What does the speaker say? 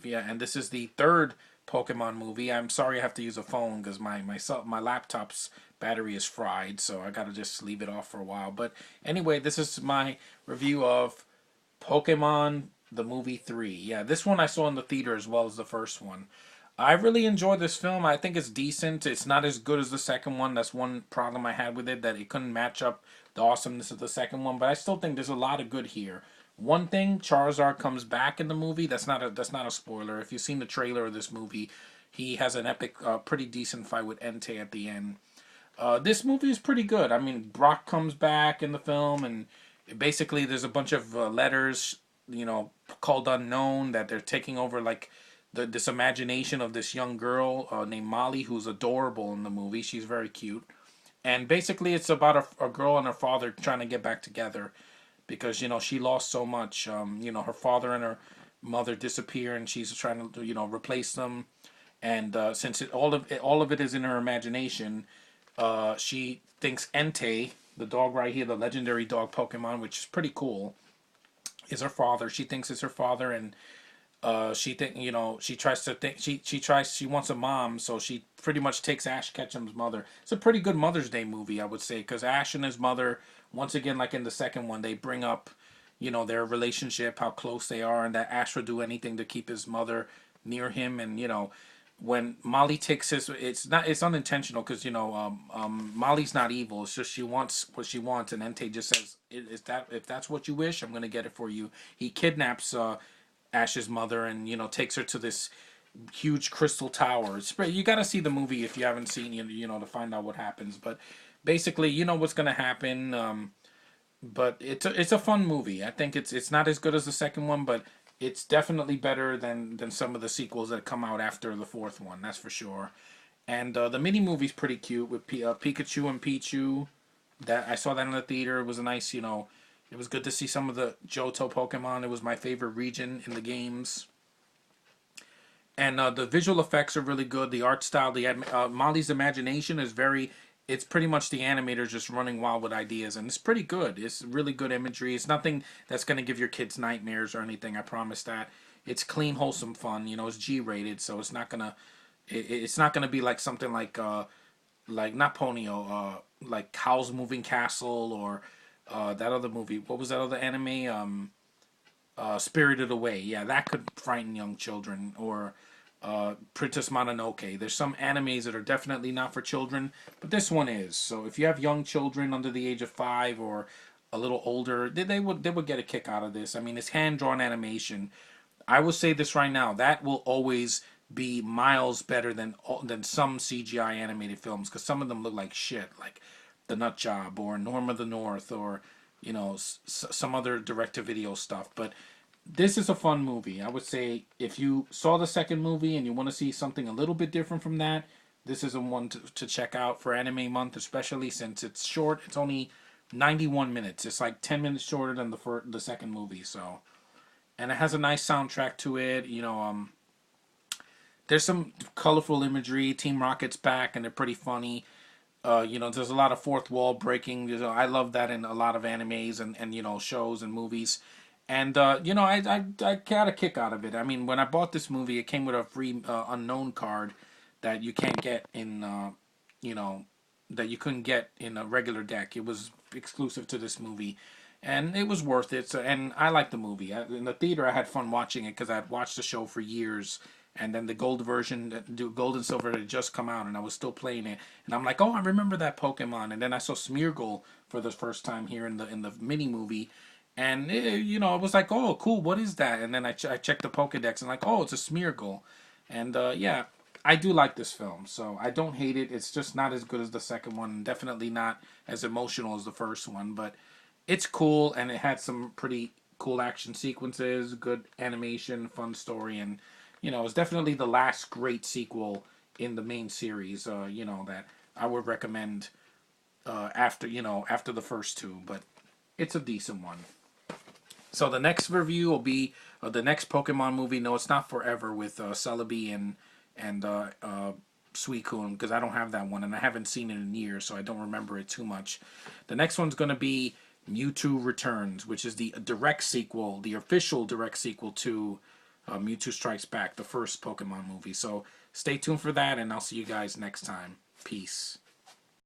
believe. Yeah, and this is the third Pokemon movie. I'm sorry I have to use a phone because my laptop's battery is fried, so I gotta just leave it off for a while. But anyway, this is my review of Pokemon the movie 3. Yeah, this one I saw in the theater as well as the first one. I really enjoyed this film. I think it's decent. It's not as good as the second one. That's one problem I had with it, that it couldn't match up the awesomeness of the second one. But I still think there's a lot of good here. One thing, Charizard comes back in the movie. That's not a spoiler. If you've seen the trailer of this movie, he has an epic, pretty decent fight with Entei at the end. This movie is pretty good. I mean, Brock comes back in the film, and basically there's a bunch of letters, called Unknown, that they're taking over, like this imagination of this young girl named Molly, who's adorable in the movie. She's very cute, and basically it's about a girl and her father trying to get back together because she lost so much. Her father and her mother disappear, and she's trying to replace them. And since all of it is in her imagination, she thinks Entei, the dog right here, the legendary dog Pokemon, which is pretty cool, is her father. She thinks it's her father, and she tries to think she wants a mom, so she pretty much takes Ash Ketchum's mother. It's a pretty good Mother's Day movie, I would say, because Ash and his mother, once again, like in the second one, they bring up their relationship, how close they are, and that Ash would do anything to keep his mother near him. And when Molly takes it's unintentional, because Molly's not evil. It's just she wants what she wants, and Entei just says, "Is that if that's what you wish, I'm gonna get it for you." He kidnaps Ash's mother, and takes her to this huge crystal tower. You got to see the movie if you haven't seen to find out what happens. But basically, you know what's gonna happen. But it's a fun movie. I think it's not as good as the second one, but it's definitely better than some of the sequels that come out after the fourth one. That's for sure. And the mini movie's pretty cute with Pikachu and Pichu. That I saw that in the theater. It was a nice, it was good to see some of the Johto Pokemon. It was my favorite region in the games. And the visual effects are really good. The art style, Molly's imagination is very. It's pretty much the animators just running wild with ideas, and it's pretty good. It's really good imagery. It's nothing that's gonna give your kids nightmares or anything. I promise that. It's clean, wholesome fun. It's G-rated, so it's not gonna. It's not gonna be like something like not Ponyo, like Howl's Moving Castle, or that other movie. What was that other anime? Spirited Away. Yeah, that could frighten young children. Or Princess Mononoke. There's some animes that are definitely not for children, but this one is. So if you have young children under the age of 5 or a little older, they would get a kick out of this. I mean, it's hand drawn animation. I will say this right now: that will always be miles better than some CGI animated films, because some of them look like shit, like The Nut Job or Norm of the North, or some other direct-to-video stuff. But this is a fun movie. I would say if you saw the second movie and you want to see something a little bit different from that, this is a one to check out for Anime Month, especially since it's short. It's only 91 minutes. It's like 10 minutes shorter than the second movie. So, and it has a nice soundtrack to it. There's some colorful imagery. Team Rocket's back, and they're pretty funny. There's a lot of fourth wall breaking. I love that in a lot of animes and shows and movies. And I got a kick out of it. I mean, when I bought this movie, it came with a free unknown card that you can't get in, you know, that you couldn't get in a regular deck. It was exclusive to this movie, and it was worth it. So, and I liked the movie. In the theater, I had fun watching it because I had watched the show for years. And then the gold version, the gold and silver, had just come out, and I was still playing it. And I'm like, oh, I remember that Pokemon. And then I saw Smeargle for the first time here in the mini movie, and it was like, oh, cool, what is that? And then I checked the Pokedex, and like, oh, it's a Smeargle. And yeah, I do like this film, so I don't hate it. It's just not as good as the second one, definitely not as emotional as the first one, but it's cool, and it had some pretty cool action sequences, good animation, fun story, and it's definitely the last great sequel in the main series. That I would recommend after the first two, but it's a decent one. So the next review will be the next Pokemon movie. No, it's not Forever with Celebi and Suicune, because I don't have that one and I haven't seen it in years, so I don't remember it too much. The next one's going to be Mewtwo Returns, which is the direct sequel, the official direct sequel to Mewtwo Strikes Back, the first Pokemon movie. So stay tuned for that, and I'll see you guys next time. Peace.